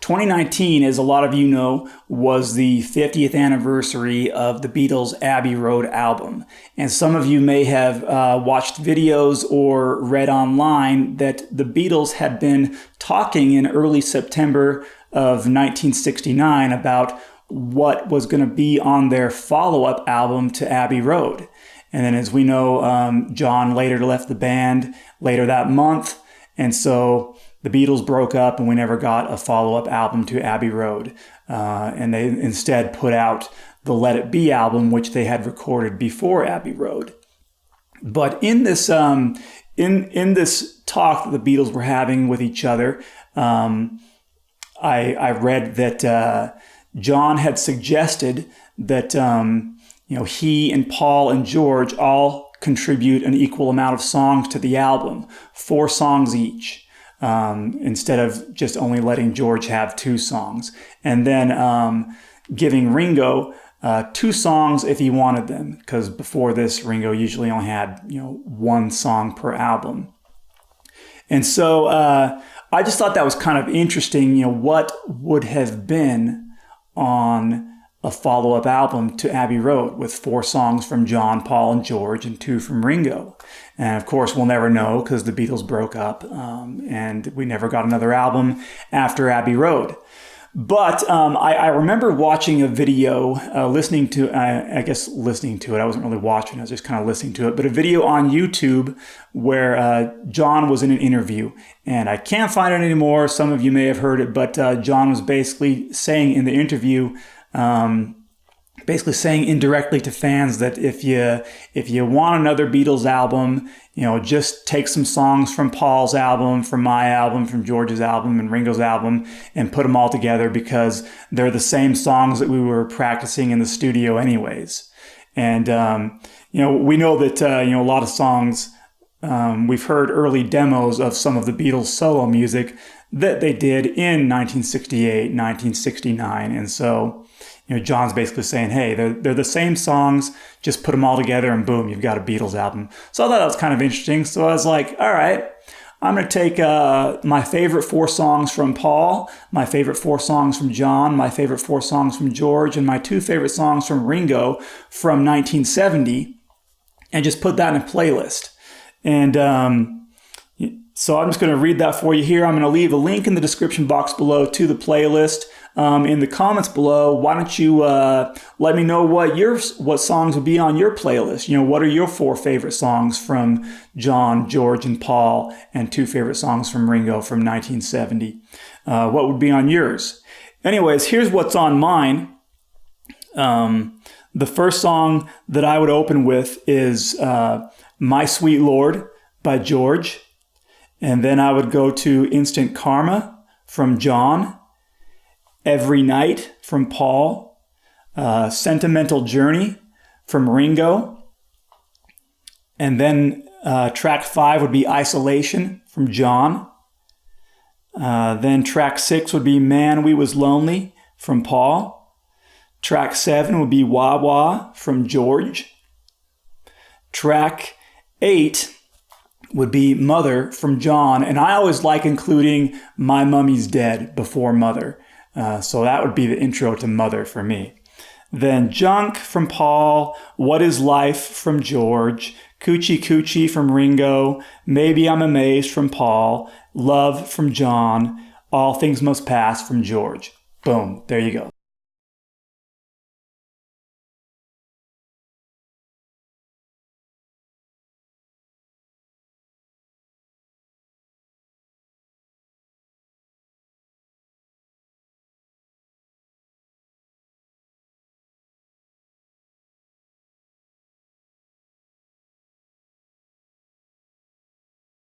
2019, as a lot of you know, was the 50th anniversary of the Beatles' Abbey Road album. And some of you may have watched videos or read online that the Beatles had been talking in early September of 1969 about what was going to be on their follow-up album to Abbey Road. And then, as we know, John later left the band later that month. And so the Beatles broke up and we never got a follow-up album to Abbey Road. And they instead put out the Let It Be album, which they had recorded before Abbey Road. But in this in this talk that the Beatles were having with each other, I read that John had suggested that he and Paul and George all contribute an equal amount of songs to the album, 4 songs each. Instead of just only letting George have 2 songs. And then giving Ringo 2 songs if he wanted them, because before this, Ringo usually only had 1 song per album. And so I just thought that was kind of interesting, what would have been on a follow-up album to Abbey Road with 4 songs from John, Paul, and George, and 2 from Ringo. And of course, we'll never know because the Beatles broke up and we never got another album after Abbey Road. But I remember watching a video, listening to it. I wasn't really watching, I was just kind of listening to it. But a video on YouTube where John was in an interview. And I can't find it anymore. Some of you may have heard it, but John was basically saying in the interview, basically saying indirectly to fans that if you want another Beatles album, just take some songs from Paul's album, from my album, from George's album, and Ringo's album, and put them all together because they're the same songs that we were practicing in the studio anyways. And we know that a lot of songs, we've heard early demos of some of the Beatles solo music that they did in 1968, 1969, and so John's basically saying, hey, they're the same songs, just put them all together and boom, you've got a Beatles album. So I thought that was kind of interesting. So I was like, all right, I'm going to take my favorite 4 songs from Paul, my favorite 4 songs from John, my favorite 4 songs from George, and my 2 favorite songs from Ringo from 1970, and just put that in a playlist. And so I'm just going to read that for you here. I'm going to leave a link in the description box below to the playlist. In the comments below, why don't you let me know what songs would be on your playlist? What are your 4 favorite songs from John, George, and Paul, and 2 favorite songs from Ringo from 1970? What would be on yours? Anyways, here's what's on mine. The first song that I would open with is My Sweet Lord by George. And then I would go to Instant Karma from John. Every Night from Paul, Sentimental Journey from Ringo, and then track 5 would be Isolation from John. Then track 6 would be Man We Was Lonely from Paul. Track 7 would be Wah Wah from George. Track 8 would be Mother from John, and I always like including My Mummy's Dead before Mother. So that would be the intro to Mother for me. Then Junk from Paul, What Is Life from George, Coochie Coochie from Ringo, Maybe I'm Amazed from Paul, Love from John, All Things Must Pass from George. Boom, there you go.